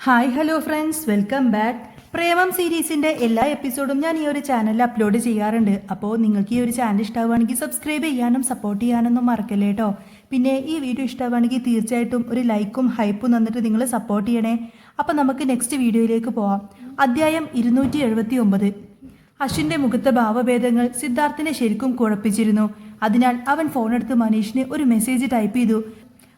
Hi hello friends, welcome back. Premam സീരീസിൻ്റെ എല്ലാ എപ്പിസോഡും ഞാൻ ഈ ഒരു ചാനലിൽ അപ്ലോഡ് ചെയ്യാറുണ്ട്. അപ്പോൾ നിങ്ങൾക്ക് ഈ ഒരു ചാനൽ ഇഷ്ടമാവുകയാണെങ്കിൽ സബ്സ്ക്രൈബ് ചെയ്യാനും സപ്പോർട്ട് ചെയ്യാനൊന്നും മറക്കല്ലേ കേട്ടോ. പിന്നെ ഈ വീഡിയോ ഇഷ്ടമാവുകയാണെങ്കിൽ തീർച്ചയായിട്ടും ഒരു ലൈക്കും ഹൈപ്പും തന്നിട്ട് നിങ്ങൾ സപ്പോർട്ട് ചെയ്യണേ. അപ്പോൾ നമുക്ക് നെക്സ്റ്റ് വീഡിയോയിലേക്ക് പോവാം. അധ്യായം 279. അശ്വിൻ്റെ മുഖത്തെ ഭാവഭേദങ്ങൾ സിദ്ധാർത്ഥിനെ ശരിക്കും കുഴപ്പിച്ചിരുന്നു. അതിനാൽ അവൻ ഫോണെടുത്ത് മനീഷിന് ഒരു മെസ്സേജ് ടൈപ്പ് ചെയ്തു.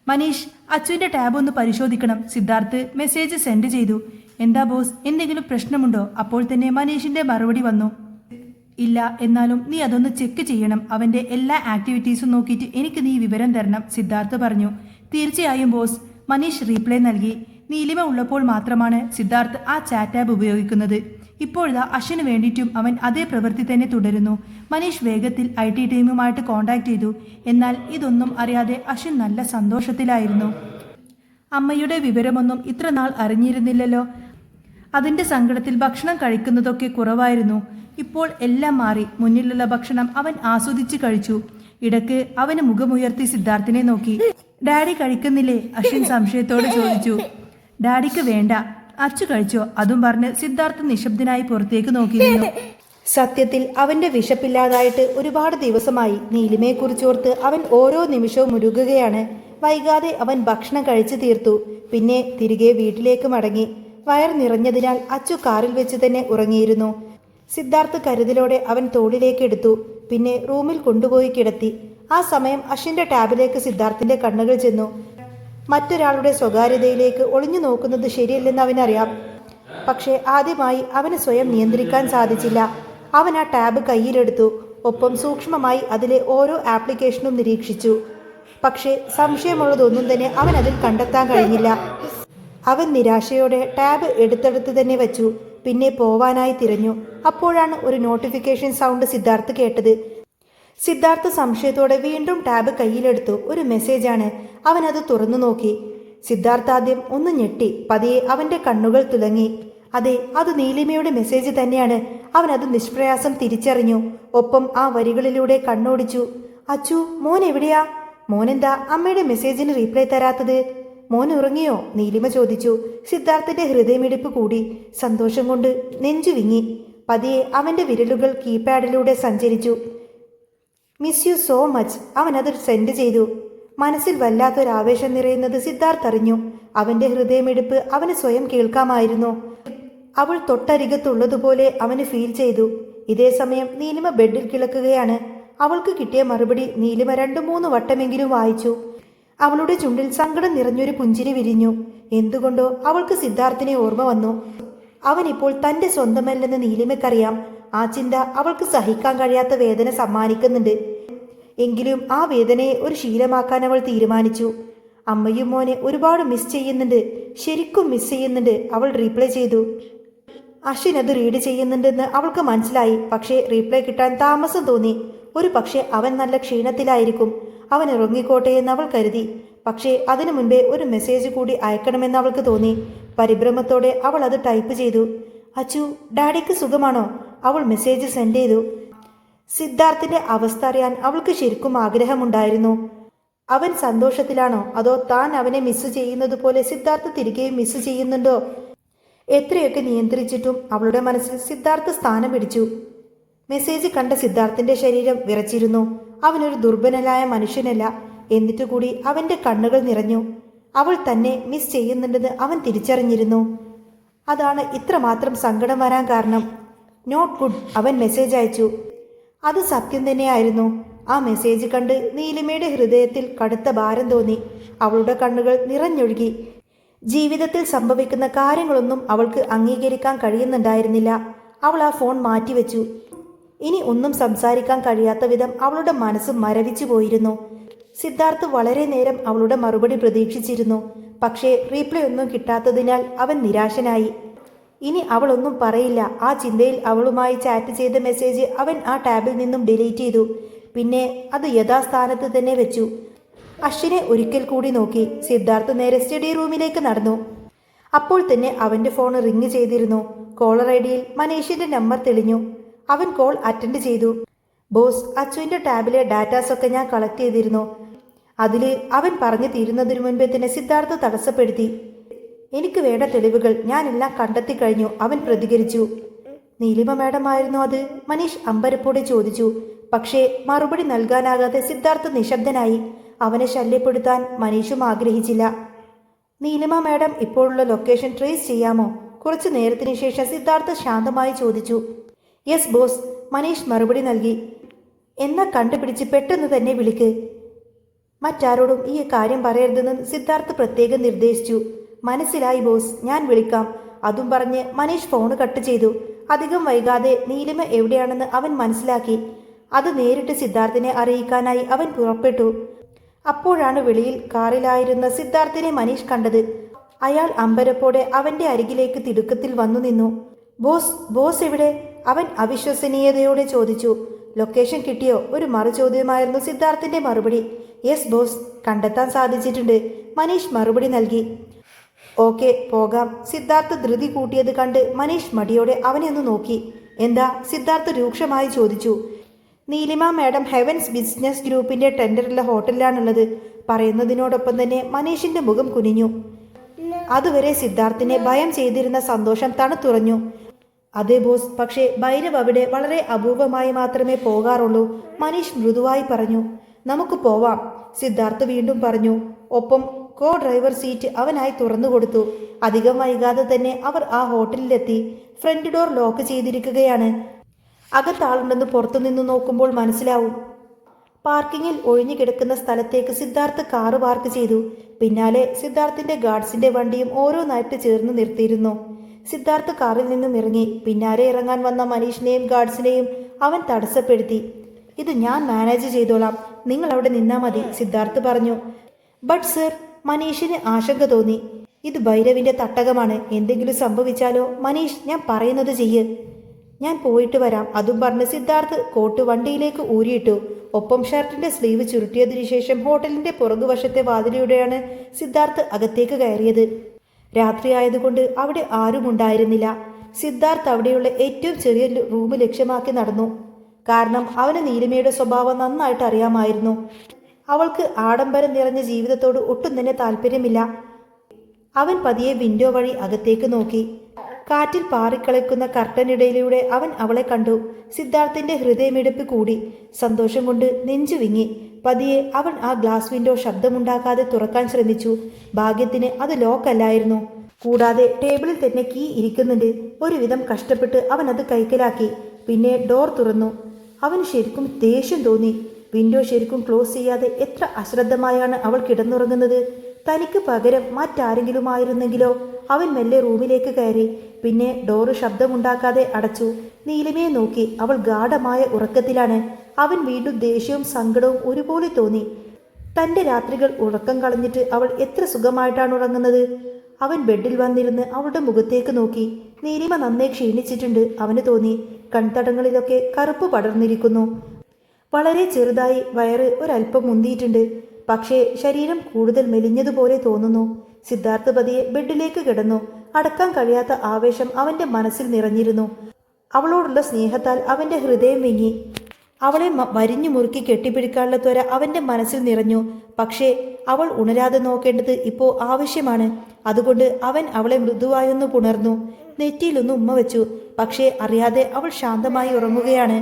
മനീഷ്, അച്ചുവിൻ്റെ ടാബ് ഒന്ന് പരിശോധിക്കണം. സിദ്ധാർത്ഥ് മെസ്സേജ് സെൻഡ് ചെയ്തു. എന്താ ബോസ്, എന്തെങ്കിലും പ്രശ്നമുണ്ടോ? അപ്പോൾ തന്നെ മനീഷിൻ്റെ മറുപടി വന്നു. ഇല്ല, എന്നാലും നീ അതൊന്ന് ചെക്ക് ചെയ്യണം. അവൻ്റെ എല്ലാ ആക്ടിവിറ്റീസും നോക്കിയിട്ട് എനിക്ക് നീ വിവരം തരണം, സിദ്ധാർത്ഥ് പറഞ്ഞു. തീർച്ചയായും ബോസ്, മനീഷ് റീപ്ലൈ നൽകി. നീലിമ ഉള്ളപ്പോൾ മാത്രമാണ് സിദ്ധാർത്ഥ് ആ ചാറ്റ് ടാബ് ഉപയോഗിക്കുന്നത്. ഇപ്പോഴാ അശ്വിന് വേണ്ടിയിട്ടും അവൻ അതേ പ്രവൃത്തി തന്നെ തുടരുന്നു. മനീഷ് വേഗത്തിൽ IT ടീമുമായിട്ട് കോൺടാക്ട് ചെയ്തു. എന്നാൽ ഇതൊന്നും അറിയാതെ അശ്വിൻ നല്ല സന്തോഷത്തിലായിരുന്നു. അമ്മയുടെ വിവരമൊന്നും ഇത്ര നാൾ അറിഞ്ഞിരുന്നില്ലല്ലോ. അതിൻ്റെ സങ്കടത്തിൽ ഭക്ഷണം കഴിക്കുന്നതൊക്കെ കുറവായിരുന്നു. ഇപ്പോൾ എല്ലാം മാറി. മുന്നിലുള്ള ഭക്ഷണം അവൻ ആസ്വദിച്ച് കഴിച്ചു. ഇടയ്ക്ക് അവന് മുഖമുയർത്തി സിദ്ധാർത്ഥിനെ നോക്കി. ഡാഡി കഴിക്കുന്നില്ലേ? അശ്വിൻ സംശയത്തോടെ ചോദിച്ചു. ഡാഡിക്ക് വേണ്ട, അച്ചു കഴിച്ചോ? അതും പറഞ്ഞ് സിദ്ധാർത്ഥ് നിശബ്ദനായി പുറത്തേക്ക് നോക്കിയിരുന്നു. സത്യത്തിൽ അവന്റെ വിശപ്പില്ലാതായിട്ട് ഒരുപാട് ദിവസമായി. നീലിമയെക്കുറിച്ചോർത്ത് അവൻ ഓരോ നിമിഷവും മുരുകുകയാണ്. വൈകാതെ അവൻ ഭക്ഷണം കഴിച്ചു തീർത്തു. പിന്നെ തിരികെ വീട്ടിലേക്ക് മടങ്ങി. വയർ നിറഞ്ഞതിനാൽ അച്ചു കാറിൽ വെച്ച് തന്നെ ഉറങ്ങിയിരുന്നു. സിദ്ധാർത്ഥ് കരുതലോടെ അവൻ തോളിലേക്ക് എടുത്തു. പിന്നെ റൂമിൽ കൊണ്ടുപോയി കിടത്തി. ആ സമയം അശ്വിന്റെ ടാബിലേക്ക് സിദ്ധാർത്ഥിന്റെ കണ്ണുകൾ ചെന്നു. മറ്റൊരാളുടെ സ്വകാര്യതയിലേക്ക് ഒളിഞ്ഞു നോക്കുന്നത് ശരിയല്ലെന്ന് അവനറിയാം. പക്ഷേ ആദ്യമായി അവന് സ്വയം നിയന്ത്രിക്കാൻ സാധിച്ചില്ല. അവൻ ആ ടാബ് കയ്യിലെടുത്തു. ഒപ്പം സൂക്ഷ്മമായി അതിലെ ഓരോ ആപ്ലിക്കേഷനും നിരീക്ഷിച്ചു. പക്ഷേ സംശയമുള്ളതൊന്നും തന്നെ അവൻ അതിൽ കണ്ടെത്താൻ കഴിഞ്ഞില്ല. അവൻ നിരാശയോടെ ടാബ് എടുത്തെടുത്ത് തന്നെ വെച്ചു. പിന്നെ പോവാനായി തിരഞ്ഞു. അപ്പോഴാണ് ഒരു നോട്ടിഫിക്കേഷൻ സൗണ്ട് സിദ്ധാർത്ഥ് കേട്ടത്. സിദ്ധാർത്ഥ് സംശയത്തോടെ വീണ്ടും ടാബ് കയ്യിലെടുത്തു. ഒരു മെസ്സേജാണ്. അവൻ അത് തുറന്നു നോക്കി. സിദ്ധാർത്ഥ് ആദ്യം ഒന്ന് ഞെട്ടി. പതിയെ അവന്റെ കണ്ണുകൾ തിളങ്ങി. അതെ, അത് നീലിമയുടെ മെസ്സേജ് തന്നെയാണ്. അവൻ അത് നിഷ്പ്രയാസം തിരിച്ചറിഞ്ഞു. ഒപ്പം ആ വരികളിലൂടെ കണ്ണോടിച്ചു. അച്ചു, മോൻ എവിടെയാ? മോനെന്താ അമ്മയുടെ മെസ്സേജിന് റീപ്ലൈ തരാത്തത്? മോൻ ഉറങ്ങിയോ? നീലിമ ചോദിച്ചു. സിദ്ധാർത്ഥിന്റെ ഹൃദയമിടിപ്പ് കൂടി. സന്തോഷം കൊണ്ട് നെഞ്ചു വിങ്ങി. പതിയെ അവന്റെ വിരലുകൾ കീപാഡിലൂടെ സഞ്ചരിച്ചു. Miss you so much. അവൻ അത് സെൻഡ് ചെയ്തു. മനസ്സിൽ വല്ലാത്തൊരാവേശം നിറയുന്നത് സിദ്ധാർത്ഥ് അറിഞ്ഞു. അവന്റെ ഹൃദയമിടിപ്പ് അവന് സ്വയം കേൾക്കാമായിരുന്നു. അവൾ തൊട്ടരികത്തുള്ളതുപോലെ അവന് ഫീൽ ചെയ്തു. ഇതേ സമയം നീലിമ ബെഡിൽ കിടക്കുകയാണ്. അവൾക്ക് കിട്ടിയ മറുപടി നീലിമ 2-3 വട്ടമെങ്കിലും വായിച്ചു. അവളുടെ ചുണ്ടിൽ സങ്കടം നിറഞ്ഞൊരു പുഞ്ചിരി വിരിഞ്ഞു. എന്തുകൊണ്ടോ അവൾക്ക് സിദ്ധാർത്ഥിനെ ഓർമ്മ വന്നു. അവനിപ്പോൾ തന്റെ സ്വന്തമല്ലെന്ന് നീലിമയ്ക്കറിയാം. ആ ചിന്ത അവൾക്ക് സഹിക്കാൻ കഴിയാത്ത വേദന സമ്മാനിക്കുന്നുണ്ട്. എങ്കിലും ആ വേദനയെ ഒരു ശീലമാക്കാൻ അവൾ തീരുമാനിച്ചു. അമ്മയും മോനെ ഒരുപാട് മിസ് ചെയ്യുന്നുണ്ട്, ശരിക്കും മിസ് ചെയ്യുന്നുണ്ട്, അവൾ റീപ്ലൈ ചെയ്തു. അശ്വിൻ അത് റീഡ് ചെയ്യുന്നുണ്ടെന്ന് അവൾക്ക് മനസ്സിലായി. പക്ഷേ റീപ്ലൈ കിട്ടാൻ താമസം തോന്നി. ഒരു പക്ഷേ അവൻ നല്ല ക്ഷീണത്തിലായിരിക്കും. അവൻ ഇറങ്ങിക്കോട്ടെ എന്ന് അവൾ കരുതി. പക്ഷേ അതിനു മുൻപേ ഒരു മെസ്സേജ് കൂടി അയക്കണമെന്ന് അവൾക്ക് തോന്നി. പരിഭ്രമത്തോടെ അവൾ അത് ടൈപ്പ് ചെയ്തു. അച്ചു, ഡാഡിക്ക് സുഖമാണോ? അവൾ മെസ്സേജ് സെൻഡ് ചെയ്തു. സിദ്ധാർത്ഥിന്റെ അവസ്ഥ അറിയാൻ അവൾക്ക് ശരിക്കും ആഗ്രഹമുണ്ടായിരുന്നു. അവൻ സന്തോഷത്തിലാണോ അതോ താൻ അവനെ മിസ് ചെയ്യുന്നത് പോലെ സിദ്ധാർത്ഥ് തിരികെയും മിസ് ചെയ്യുന്നുണ്ടോ? എത്രയൊക്കെ നിയന്ത്രിച്ചിട്ടും അവളുടെ മനസ്സിൽ സിദ്ധാർത്ഥ് സ്ഥാനം പിടിച്ചു. മെസ്സേജ് കണ്ട സിദ്ധാർത്ഥിന്റെ ശരീരം വിറച്ചിരുന്നു. അവനൊരു ദുർബലനായ മനുഷ്യനല്ല. എന്നിട്ടുകൂടി അവന്റെ കണ്ണുകൾ നിറഞ്ഞു. അവൾ തന്നെ മിസ് ചെയ്യുന്നുണ്ടെന്ന് അവൻ തിരിച്ചറിഞ്ഞിരുന്നു. അതാണ് ഇത്രമാത്രം സങ്കടം വരാൻ കാരണം. Not good. അവൻ മെസ്സേജ് അയച്ചു. അത് സത്യം തന്നെയായിരുന്നു. ആ മെസ്സേജ് കണ്ട് നീലിമയുടെ ഹൃദയത്തിൽ കടുത്ത ഭാരം തോന്നി. അവളുടെ കണ്ണുകൾ നിറഞ്ഞൊഴുകി. ജീവിതത്തിൽ സംഭവിക്കുന്ന കാര്യങ്ങളൊന്നും അവൾക്ക് അംഗീകരിക്കാൻ കഴിയുന്നുണ്ടായിരുന്നില്ല. അവൾ ആ ഫോൺ മാറ്റിവെച്ചു. ഇനി ഒന്നും സംസാരിക്കാൻ കഴിയാത്ത വിധം അവളുടെ മനസ്സ് മരവിച്ചു പോയിരുന്നു. സിദ്ധാർത്ഥ് വളരെ നേരം അവളുടെ മറുപടി പ്രതീക്ഷിച്ചിരുന്നു. പക്ഷേ റീപ്ലൈ ഒന്നും കിട്ടാത്തതിനാൽ അവൻ നിരാശനായി. ഇനി അവളൊന്നും പറയില്ല. ആ ചിന്തയിൽ അവളുമായി ചാറ്റ് ചെയ്ത മെസ്സേജ് അവൻ ആ ടാബിൽ നിന്നും ഡിലീറ്റ് ചെയ്തു. പിന്നെ അത് യഥാസ്ഥാനത്ത് തന്നെ വെച്ചു. അശ്വിനെ ഒരിക്കൽ കൂടി നോക്കി. സിദ്ധാർത്ഥ് നേരെ സ്റ്റഡി റൂമിലേക്ക് നടന്നു. അപ്പോൾ തന്നെ അവന്റെ ഫോൺ റിങ് ചെയ്തിരുന്നു. കോളർ ഐഡിയിൽ മനീഷിന്റെ നമ്പർ തെളിഞ്ഞു. അവൻ കോൾ അറ്റൻഡ് ചെയ്തു. ബോസ്, അച്ചുവിന്റെ ടാബിലെ ഡാറ്റാസൊക്കെ ഞാൻ കളക്ട് ചെയ്തിരുന്നു. അതിൽ അവൻ പറഞ്ഞു തീരുന്നതിനു മുൻപേ തന്നെ സിദ്ധാർത്ഥ് തടസ്സപ്പെടുത്തി. എനിക്ക് വേണ്ട തെളിവുകൾ ഞാനെല്ലാം കണ്ടെത്തി കഴിഞ്ഞു, അവൻ പ്രതികരിച്ചു. നീലിമ മാഡം ആയിരുന്നു അത്? മനീഷ് അമ്പരപ്പോടെ ചോദിച്ചു. പക്ഷേ മറുപടി നൽകാനാകാതെ സിദ്ധാർത്ഥ് നിശബ്ദനായി. അവനെ ശല്യപ്പെടുത്താൻ മനീഷും ആഗ്രഹിച്ചില്ല. നീലിമ മാഡം ഇപ്പോഴുള്ള ലൊക്കേഷൻ ട്രേസ് ചെയ്യാമോ? കുറച്ചു നേരത്തിന് ശേഷം സിദ്ധാർത്ഥ് ശാന്തമായി ചോദിച്ചു. യെസ് ബോസ്, മനീഷ് മറുപടി നൽകി. എന്നാ കണ്ടുപിടിച്ച് പെട്ടെന്ന് തന്നെ വിളിക്ക്. മറ്റാരോടും ഈ കാര്യം പറയരുതെന്ന് സിദ്ധാർത്ഥ് പ്രത്യേകം നിർദ്ദേശിച്ചു. മനസ്സിലായി ബോസ്, ഞാൻ വിളിക്കാം. അതും പറഞ്ഞ് മനീഷ് ഫോൺ കട്ട് ചെയ്തു. അധികം വൈകാതെ നീലിമ എവിടെയാണെന്ന് അവൻ മനസ്സിലാക്കി. അത് നേരിട്ട് സിദ്ധാർത്ഥിനെ അറിയിക്കാനായി അവൻ പുറപ്പെട്ടു. അപ്പോഴാണ് വെളിയിൽ കാറിലായിരുന്ന സിദ്ധാർത്ഥിനെ മനീഷ് കണ്ടത്. അയാൾ അമ്പരപ്പോടെ അവന്റെ അരികിലേക്ക് തിടുക്കത്തിൽ വന്നു നിന്നു. ബോസ് എവിടെ? അവൻ അവിശ്വസനീയതയോടെ ചോദിച്ചു. ലൊക്കേഷൻ കിട്ടിയോ? ഒരു മറുചോദ്യമായിരുന്നു സിദ്ധാർത്ഥിന്റെ മറുപടി. യെസ് ബോസ്, കണ്ടെത്താൻ സാധിച്ചിട്ടുണ്ട്, മനീഷ് മറുപടി നൽകി. ഓക്കെ, പോകാം. സിദ്ധാർത്ഥ് ധൃതി കൂട്ടിയത് കണ്ട് മനീഷ് മടിയോടെ അവനെ ഒന്ന് നോക്കി. എന്താ? സിദ്ധാർത്ഥ് രൂക്ഷമായി ചോദിച്ചു. നീലിമ മാഡം ഹെവൻസ് ബിസിനസ് ഗ്രൂപ്പിന്റെ ടെൻഡറുള്ള ഹോട്ടലിലാണുള്ളത്. പറയുന്നതിനോടൊപ്പം തന്നെ മനീഷിന്റെ മുഖം കുനിഞ്ഞു. അതുവരെ സിദ്ധാർത്ഥിനെ ഭയം ചെയ്തിരുന്ന സന്തോഷം തണുത്തുറഞ്ഞു. അതെ ബോസ്, പക്ഷേ ഭൈരവ് അവിടെ വളരെ അപൂർവമായി മാത്രമേ പോകാറുള്ളൂ, മനീഷ് മൃദുവായി പറഞ്ഞു. നമുക്ക് പോവാം, സിദ്ധാർത്ഥ് വീണ്ടും പറഞ്ഞു. ഒപ്പം കോ ഡ്രൈവർ സീറ്റ് അവനായി തുറന്നു കൊടുത്തു. അധികം വൈകാതെ തന്നെ അവർ ആ ഹോട്ടലിലെത്തി. ഫ്രണ്ട് ഡോർ ലോക്ക് ചെയ്തിരിക്കുകയാണ്. അകത്താളുണ്ടെന്ന് പുറത്തുനിന്ന് നോക്കുമ്പോൾ മനസ്സിലാവും. പാർക്കിങ്ങിൽ ഒഴിഞ്ഞു കിടക്കുന്ന സ്ഥലത്തേക്ക് സിദ്ധാർത്ഥ് കാറ് പാർക്ക് ചെയ്തു. പിന്നാലെ സിദ്ധാർത്ഥിന്റെ ഗാർഡ്സിന്റെ വണ്ടിയും ഓരോന്നായിട്ട് ചേർന്ന് നിർത്തിയിരുന്നു. സിദ്ധാർത്ഥ് കാറിൽ നിന്നും ഇറങ്ങി. പിന്നാലെ ഇറങ്ങാൻ വന്ന മനീഷിനെയും ഗാർഡ്സിനെയും അവൻ തടസ്സപ്പെടുത്തി. ഇത് ഞാൻ മാനേജ് ചെയ്തോളാം, നിങ്ങൾ അവിടെ നിന്നാ മതി, സിദ്ധാർത്ഥ് പറഞ്ഞു. ബട്ട് സർ, മനീഷിന് ആശങ്ക തോന്നി. ഇത് ഭൈരവിന്റെ തട്ടകമാണ്, എന്തെങ്കിലും സംഭവിച്ചാലോ? മനീഷ്, ഞാൻ പറയുന്നത് ചെയ്യ്. ഞാൻ പോയിട്ട് വരാം. അതും പറഞ്ഞ് സിദ്ധാർത്ഥ് കോട്ട് വണ്ടിയിലേക്ക് ഊരിയിട്ടു. ഒപ്പം ഷർട്ടിന്റെ സ്ലീവ് ചുരുട്ടിയതിനു ശേഷം ഹോട്ടലിന്റെ പുറകുവശത്തെ വാതിലൂടെയാണ് സിദ്ധാർത്ഥ് അകത്തേക്ക് കയറിയത്. രാത്രിയായതുകൊണ്ട് അവിടെ ആരും ഉണ്ടായിരുന്നില്ല. സിദ്ധാർത്ഥ് അവിടെയുള്ള ഏറ്റവും ചെറിയ റൂം ലക്ഷ്യമാക്കി നടന്നു. കാരണം അവന് നീലിമയുടെ സ്വഭാവം നന്നായിട്ട് അറിയാമായിരുന്നു. അവൾക്ക് ആഡംബരം നിറഞ്ഞ ജീവിതത്തോട് ഒട്ടും തന്നെ താല്പര്യമില്ല. അവൻ പതിയെ വിൻഡോ വഴി അകത്തേക്ക് നോക്കി. കാറ്റിൽ പാറിക്കളിക്കുന്ന കർട്ടനിടയിലൂടെ അവൻ അവളെ കണ്ടു. സിദ്ധാർത്ഥിന്റെ ഹൃദയമിടിപ്പ് കൂടി. സന്തോഷം കൊണ്ട് നെഞ്ചു വിങ്ങി. പതിയെ അവൻ ആ ഗ്ലാസ് വിൻഡോ ശബ്ദമുണ്ടാക്കാതെ തുറക്കാൻ ശ്രമിച്ചു. ഭാഗ്യത്തിന് അത് ലോക്കല്ലായിരുന്നു. കൂടാതെ ടേബിളിൽ തന്നെ കീ ഇരിക്കുന്നുണ്ട്. ഒരുവിധം കഷ്ടപ്പെട്ട് അവൻ അത് കൈക്കലാക്കി. പിന്നെ ഡോർ തുറന്നു. അവന് ശരിക്കും ദേഷ്യം തോന്നി. വിൻഡോ ശരിക്കും ക്ലോസ് ചെയ്യാതെ എത്ര അശ്രദ്ധമായാണ് അവൾ കിടന്നുറങ്ങുന്നത്. തനിക്ക് പകരം മറ്റാരെങ്കിലും ആയിരുന്നെങ്കിലോ? അവൻ മെല്ലെ റൂമിലേക്ക് കയറി. പിന്നെ ഡോറ് ശബ്ദമുണ്ടാക്കാതെ അടച്ചു. നീലിമയെ നോക്കി. അവൾ ഗാഢമായ ഉറക്കത്തിലാണ്. അവൻ വീണ്ടും ദേഷ്യവും സങ്കടവും ഒരുപോലെ തോന്നി. തൻ്റെ രാത്രികൾ ഉറക്കം കളഞ്ഞിട്ട് അവൾ എത്ര സുഖമായിട്ടാണ് ഉറങ്ങുന്നത്. അവൻ ബെഡിൽ വന്നിരുന്ന് അവളുടെ മുഖത്തേക്ക് നോക്കി. നീലിമ നന്നേ ക്ഷീണിച്ചിട്ടുണ്ട് അവന് തോന്നി. കൺതടങ്ങളിലൊക്കെ കറുപ്പ് പടർന്നിരിക്കുന്നു. വളരെ ചെറുതായി വയറ് ഒരല്പം മുന്തിയിട്ടുണ്ട്. പക്ഷേ ശരീരം കൂടുതൽ മെലിഞ്ഞതുപോലെ തോന്നുന്നു. സിദ്ധാർത്ഥ് പതിയെ ബെഡിലേക്ക് കിടന്നു. അടക്കാൻ കഴിയാത്ത ആവേശം അവന്റെ മനസ്സിൽ നിറഞ്ഞിരുന്നു. അവളോടുള്ള സ്നേഹത്താൽ അവന്റെ ഹൃദയം വിങ്ങി. അവളെ വരിഞ്ഞു മുറുക്കി കെട്ടിപ്പിടിക്കാനുള്ള ത്വര അവന്റെ മനസ്സിൽ നിറഞ്ഞു. പക്ഷേ അവൾ ഉണരാതെ നോക്കേണ്ടത് ഇപ്പോൾ ആവശ്യമാണ്. അതുകൊണ്ട് അവൻ അവളെ മൃദുവായൊന്ന് പുണർന്നു. നെറ്റിയിലൊന്ന് ഉമ്മ വെച്ചു. പക്ഷേ അറിയാതെ അവൾ ശാന്തമായി ഉറങ്ങുകയാണ്.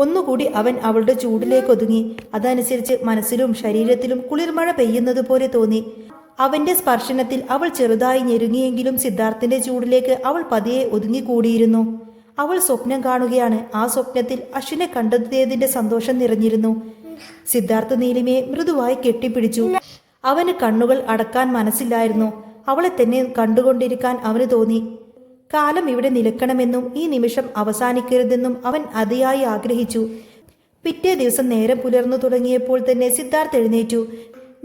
ഒന്നുകൂടി അവൻ അവളുടെ ചൂടിലേക്ക് ഒതുങ്ങി. അതനുസരിച്ച് മനസ്സിലും ശരീരത്തിലും കുളിർമഴ പെയ്യുന്നത് പോലെ തോന്നി. അവന്റെ സ്പർശനത്തിൽ അവൾ ചെറുതായി ഞെരുങ്ങിയെങ്കിലും സിദ്ധാർത്ഥിന്റെ ചൂടിലേക്ക് അവൾ പതിയെ ഒതുങ്ങിക്കൂടിയിരുന്നു. അവൾ സ്വപ്നം കാണുകയാണ്. ആ സ്വപ്നത്തിൽ അശ്വിനെ കണ്ടെത്തിയതിന്റെ സന്തോഷം നിറഞ്ഞിരുന്നു. സിദ്ധാർത്ഥ് നീലിമയെ മൃദുവായി കെട്ടിപ്പിടിച്ചു. അവന് കണ്ണുകൾ അടക്കാൻ മനസ്സില്ലായിരുന്നു. അവളെ തന്നെ കണ്ടുകൊണ്ടിരിക്കാൻ അവന് തോന്നി. കാലം ഇവിടെ നിലക്കണമെന്നും ഈ നിമിഷം അവസാനിക്കരുതെന്നും അവൻ അതിയായി ആഗ്രഹിച്ചു. പിറ്റേ ദിവസം നേരം പുലർന്നു തുടങ്ങിയപ്പോൾ തന്നെ സിദ്ധാർത്ഥ് എഴുന്നേറ്റു.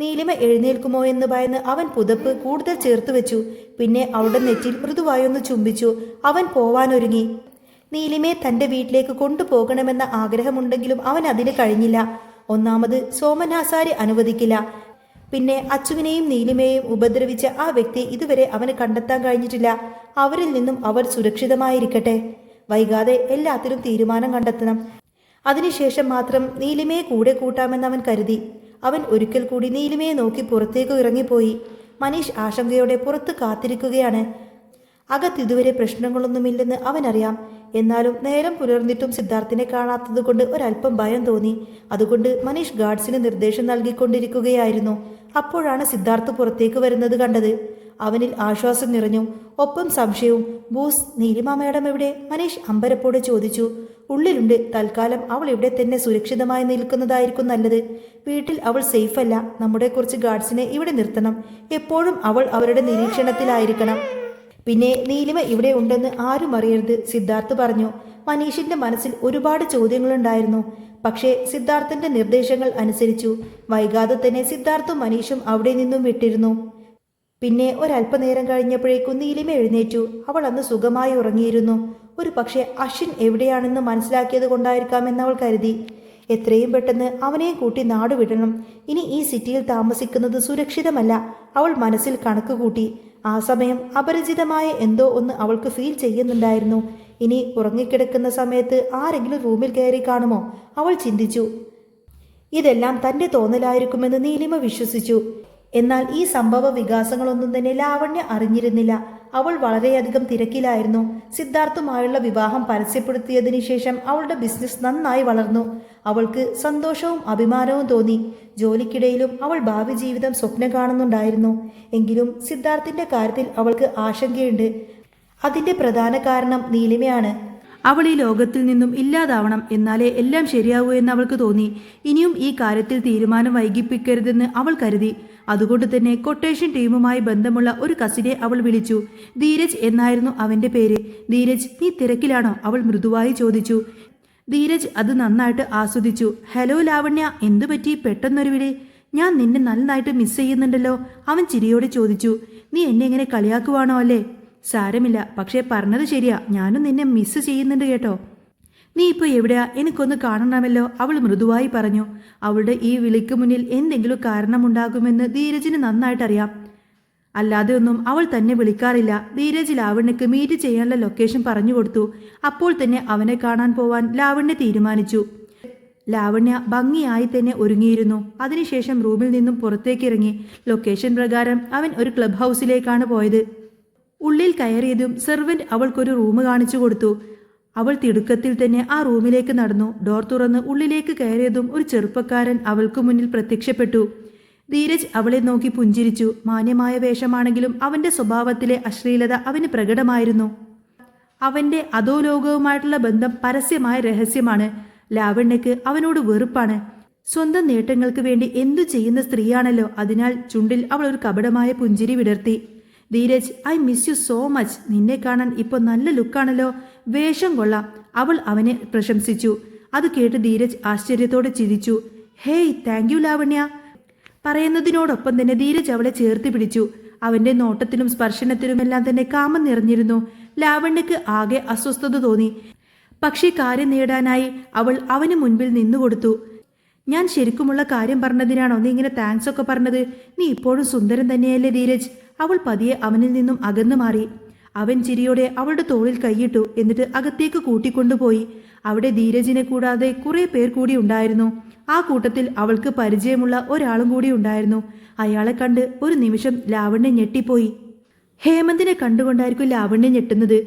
നീലിമ എഴുന്നേൽക്കുമോ എന്ന് ഭയന്ന് അവൻ പുതപ്പ് കൂടുതൽ ചേർത്ത് വെച്ചു. പിന്നെ അവളുടെ നെറ്റിൽ മൃദുവായൊന്ന് ചുംബിച്ചു. അവൻ പോവാനൊരുങ്ങി. നീലിമയെ തന്റെ വീട്ടിലേക്ക് കൊണ്ടുപോകണമെന്ന ആഗ്രഹമുണ്ടെങ്കിലും അവൻ അതിന് കഴിഞ്ഞില്ല. ഒന്നാമത് സോമനാസാരി അനുവദിക്കില്ല. പിന്നെ അച്ചുവിനെയും നീലിമയെയും ഉപദ്രവിച്ച ആ വ്യക്തി ഇതുവരെ അവന് കണ്ടെത്താൻ കഴിഞ്ഞിട്ടില്ല. അവരിൽ നിന്നും അവർ സുരക്ഷിതമായിരിക്കട്ടെ. വൈകാതെ എല്ലാത്തിലും തീരുമാനം കണ്ടെത്തണം. അതിനുശേഷം മാത്രം നീലിമയെ കൂടെ കൂട്ടാമെന്ന് അവൻ കരുതി. അവൻ ഒരിക്കൽ കൂടി നീലിമയെ നോക്കി പുറത്തേക്ക് ഇറങ്ങിപ്പോയി. മനീഷ് ആശങ്കയോടെ പുറത്ത് കാത്തിരിക്കുകയാണ്. അകത്തിതുവരെ പ്രശ്നങ്ങളൊന്നുമില്ലെന്ന് അവനറിയാം. എന്നാലും നേരം പുലർന്നിട്ടും സിദ്ധാർത്ഥിനെ കാണാത്തത് കൊണ്ട് ഒരല്പം ഭയം തോന്നി. അതുകൊണ്ട് മനീഷ് ഗാർഡ്സിന് നിർദ്ദേശം നൽകിക്കൊണ്ടിരിക്കുകയായിരുന്നു. അപ്പോഴാണ് സിദ്ധാർത്ഥ് പുറത്തേക്ക് വരുന്നത് കണ്ടത്. അവനിൽ ആശ്വാസം നിറഞ്ഞു, ഒപ്പം സംശയവും. ബോസ്, നീലിമ മാഡം എവിടെ? മനീഷ് അമ്പരപ്പോടെ ചോദിച്ചു. ഉള്ളിലുണ്ട്. തൽക്കാലം അവൾ ഇവിടെ തന്നെ സുരക്ഷിതമായി നിൽക്കുന്നതായിരിക്കും നല്ലത്. വീട്ടിൽ അവൾ സേഫ് അല്ല. നമ്മുടെ കുറച്ച് ഗാർഡ്സിനെ ഇവിടെ നിർത്തണം. എപ്പോഴും അവൾ അവരുടെ നിരീക്ഷണത്തിലായിരിക്കണം. പിന്നെ നീലിമ ഇവിടെ ഉണ്ടെന്ന് ആരും അറിയരുത്, സിദ്ധാർത്ഥ് പറഞ്ഞു. മനീഷിന്റെ മനസ്സിൽ ഒരുപാട് ചോദ്യങ്ങളുണ്ടായിരുന്നു. പക്ഷേ സിദ്ധാർത്ഥന്റെ നിർദ്ദേശങ്ങൾ അനുസരിച്ചു. വൈകാതെ തന്നെ സിദ്ധാർത്ഥും മനീഷും അവിടെ നിന്നും വിട്ടിരുന്നു. പിന്നെ ഒരല്പനേരം കഴിഞ്ഞപ്പോഴേക്കും നീലിമ എഴുന്നേറ്റു. അവൾ അന്ന് സുഖമായി ഉറങ്ങിയിരുന്നു. ഒരു പക്ഷേ അശ്വിൻ എവിടെയാണെന്ന് മനസ്സിലാക്കിയത് കൊണ്ടായിരിക്കാമെന്ന് അവൾ കരുതി. എത്രയും പെട്ടെന്ന് അവനെയും കൂട്ടി നാട് വിടണം. ഇനി ഈ സിറ്റിയിൽ താമസിക്കുന്നത് സുരക്ഷിതമല്ല, അവൾ മനസ്സിൽ കണക്ക് കൂട്ടി. ആ സമയം അപരിചിതമായ എന്തോ ഒന്ന് അവൾക്ക് ഫീൽ ചെയ്യുന്നുണ്ടായിരുന്നു. ഇനി ഉറങ്ങിക്കിടക്കുന്ന സമയത്ത് ആരെങ്കിലും റൂമിൽ കയറി കാണുമോ? അവൾ ചിന്തിച്ചു. ഇതെല്ലാം തന്റെ തോന്നലായിരിക്കുമെന്ന് നീലിമ വിശ്വസിച്ചു. എന്നാൽ ഈ സംഭവ വികാസങ്ങളൊന്നും തന്നെ ലാവണ്യ അറിഞ്ഞിരുന്നില്ല. അവൾ വളരെയധികം തിരക്കിലായിരുന്നു. സിദ്ധാർത്ഥുമായുള്ള വിവാഹം പരസ്യപ്പെടുത്തിയതിനു ശേഷം അവളുടെ ബിസിനസ് നന്നായി വളർന്നു. അവൾക്ക് സന്തോഷവും അഭിമാനവും തോന്നി. ജോലിക്കിടയിലും അവൾ ഭാവി ജീവിതം സ്വപ്നം കാണുന്നുണ്ടായിരുന്നു. എങ്കിലും സിദ്ധാർത്ഥിന്റെ കാര്യത്തിൽ അവൾക്ക് ആശങ്കയുണ്ട്. അതിന്റെ പ്രധാന കാരണം നീലിമയാണ്. അവൾ ഈ ലോകത്തിൽ നിന്നും ഇല്ലാതാവണം, എന്നാലേ എല്ലാം ശരിയാവൂ എന്ന് അവൾക്ക് തോന്നി. ഇനിയും ഈ കാര്യത്തിൽ തീരുമാനം വൈകിപ്പിക്കരുതെന്ന് അവൾ കരുതി. അതുകൊണ്ട് തന്നെ കൊട്ടേഷൻ ടീമുമായി ബന്ധമുള്ള ഒരു കസിനെ അവൾ വിളിച്ചു. ധീരജ് എന്നായിരുന്നു അവന്റെ പേര്. ധീരജ്, നീ തിരക്കിലാണോ? അവൾ മൃദുവായി ചോദിച്ചു. ധീരജ് അത് നന്നായിട്ട് ആസ്വദിച്ചു. ഹലോ ലാവണ്യ, എന്തു പറ്റി പെട്ടെന്നൊരു വിളി? ഞാൻ നിന്നെ നന്നായിട്ട് മിസ് ചെയ്യുന്നുണ്ടല്ലോ, അവൻ ചിരിയോടെ ചോദിച്ചു. നീ എന്നെ ഇങ്ങനെ കളിയാക്കുവാണോ? അല്ലേ? സാരമില്ല, പക്ഷേ പറഞ്ഞത് ശരിയാ, ഞാനും നിന്നെ മിസ് ചെയ്യുന്നുണ്ട് കേട്ടോ. നീ ഇപ്പോൾ എവിടെയാ? എനിക്കൊന്ന് കാണണമല്ലോ, അവൾ മൃദുവായി പറഞ്ഞു. അവളുടെ ഈ വിളിക്ക് മുന്നിൽ എന്തെങ്കിലും കാരണമുണ്ടാകുമെന്ന് ധീരജിന് നന്നായിട്ടറിയാം. അല്ലാതെ ഒന്നും അവൾ തന്നെ വിളിക്കാറില്ല. ധീരജ് ലാവണ്യക്ക് മീറ്റ് ചെയ്യാനുള്ള ലൊക്കേഷൻ പറഞ്ഞു കൊടുത്തു. അപ്പോൾ തന്നെ അവനെ കാണാൻ പോവാൻ ലാവണ്യ തീരുമാനിച്ചു. ലാവണ്യ ഭംഗിയായി തന്നെ ഒരുങ്ങിയിരുന്നു. അതിനുശേഷം റൂമിൽ നിന്നും പുറത്തേക്കിറങ്ങി. ലൊക്കേഷൻ പ്രകാരം അവൻ ഒരു ക്ലബ് ഹൗസിലേക്കാണ് പോയത്. ഉള്ളിൽ കയറിയതും സെർവന്റ് അവൾക്കൊരു റൂം കാണിച്ചു കൊടുത്തു. അവൾ തിടുക്കത്തിൽ തന്നെ ആ റൂമിലേക്ക് നടന്നു. ഡോർ തുറന്ന് ഉള്ളിലേക്ക് കയറിയതും ഒരു ചെറുപ്പക്കാരൻ അവൾക്ക് മുന്നിൽ പ്രത്യക്ഷപ്പെട്ടു. ധീരജ് അവളെ നോക്കി പുഞ്ചിരിച്ചു. മാന്യമായ വേഷമാണെങ്കിലും അവന്റെ സ്വഭാവത്തിലെ അശ്ലീലത അവന് പ്രകടമായിരുന്നു. അവന്റെ അധോലോകവുമായിട്ടുള്ള ബന്ധം പരസ്യമായ രഹസ്യമാണ്. ലാവണ്യക്ക് അവനോട് വെറുപ്പാണ്. സ്വന്തം നേട്ടങ്ങൾക്ക് വേണ്ടി എന്തു ചെയ്യുന്ന സ്ത്രീയാണല്ലോ. അതിനാൽ ചുണ്ടിൽ അവൾ ഒരു കപടമായ പുഞ്ചിരി വിടർത്തി. Dheeraj, I miss you so much. നിന്നെ കാണാൻ ഇപ്പോൾ നല്ല ലുക്കാണല്ലോ, വേഷം കൊള്ളാം, അവൾ അവനെ പ്രശംസിച്ചു. അത് കേട്ട് ധീരജ് ആശ്ചര്യത്തോടെ ചിരിച്ചു. ഹേയ്, താങ്ക് യു ലാവണ്യ. പറയുന്നതിനോടൊപ്പം തന്നെ ധീരജ് അവളെ ചേർത്ത് പിടിച്ചു. അവന്റെ നോട്ടത്തിലും സ്പർശനത്തിലുമെല്ലാം തന്നെ കാമം നിറഞ്ഞിരുന്നു. ലാവണ്യക്ക് ആകെ അസ്വസ്ഥത തോന്നി. പക്ഷേ കാര്യം നേടാനായി അവൾ അവന് മുൻപിൽ നിന്നുകൊടുത്തു. ഞാൻ ശരിക്കുമുള്ള കാര്യം പറഞ്ഞതിനാണോ നീ ഇങ്ങനെ താങ്ക്സ് ഒക്കെ പറഞ്ഞത്? നീ ഇപ്പോഴും സുന്ദരൻ തന്നെയല്ലേ ധീരജ്? അവൾ പതിയെ അവനിൽ നിന്നും അകന്നു മാറി. അവൻ ചിരിയോടെ അവളുടെ തോളിൽ കൈയിട്ടു. എന്നിട്ട് അകത്തേക്ക് കൂട്ടിക്കൊണ്ടുപോയി. അവിടെ ധീരജിനെ കൂടാതെ കുറെ പേർ കൂടി ഉണ്ടായിരുന്നു. ആ കൂട്ടത്തിൽ അവൾക്ക് പരിചയമുള്ള ഒരാളും കൂടി ഉണ്ടായിരുന്നു. അയാളെ കണ്ട് ഒരു നിമിഷം ലാവണ്യ ഞെട്ടിപ്പോയി. ഹേമന്തിനെ കണ്ടുകൊണ്ടായിരിക്കും ലാവണ്യ ഞെട്ടുന്നത്.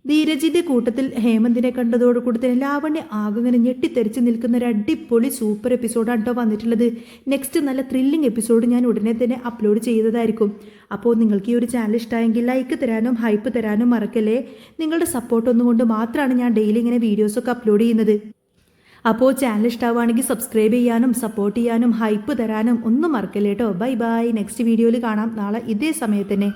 ധീരജിന്റെ കൂട്ടത്തിൽ ഹേമന്തിനെ കണ്ടതോടുകൂടി തന്നെ ലാവണ്യ ആകങ്ങനെ ഞെട്ടിത്തെറിച്ച് നിൽക്കുന്ന ഒരു അടിപൊളി സൂപ്പർ എപ്പിസോഡാണ് കേട്ടോ വന്നിട്ടുള്ളത്. നെക്സ്റ്റ് നല്ല ത്രില്ലിംഗ് എപ്പിസോഡ് ഞാൻ ഉടനെ തന്നെ അപ്ലോഡ് ചെയ്തതായിരിക്കും. അപ്പോൾ നിങ്ങൾക്ക് ഈ ഒരു ചാനൽ ഇഷ്ടമായെങ്കിൽ ലൈക്ക് തരാനും ഹൈപ്പ് തരാനും മറക്കല്ലേ. നിങ്ങളുടെ സപ്പോർട്ട് ഒന്നുകൊണ്ട് മാത്രമാണ് ഞാൻ ഡെയിലി ഇങ്ങനെ വീഡിയോസൊക്കെ അപ്ലോഡ് ചെയ്യുന്നത്. അപ്പോൾ ചാനൽ ഇഷ്ടമാവുകയാണെങ്കിൽ സബ്സ്ക്രൈബ് ചെയ്യാനും സപ്പോർട്ട് ചെയ്യാനും ഹൈപ്പ് തരാനും ഒന്നും മറക്കല്ലേ കേട്ടോ. Bye bye. നെക്സ്റ്റ് വീഡിയോയിൽ കാണാം നാളെ ഇതേ സമയത്ത് തന്നെ.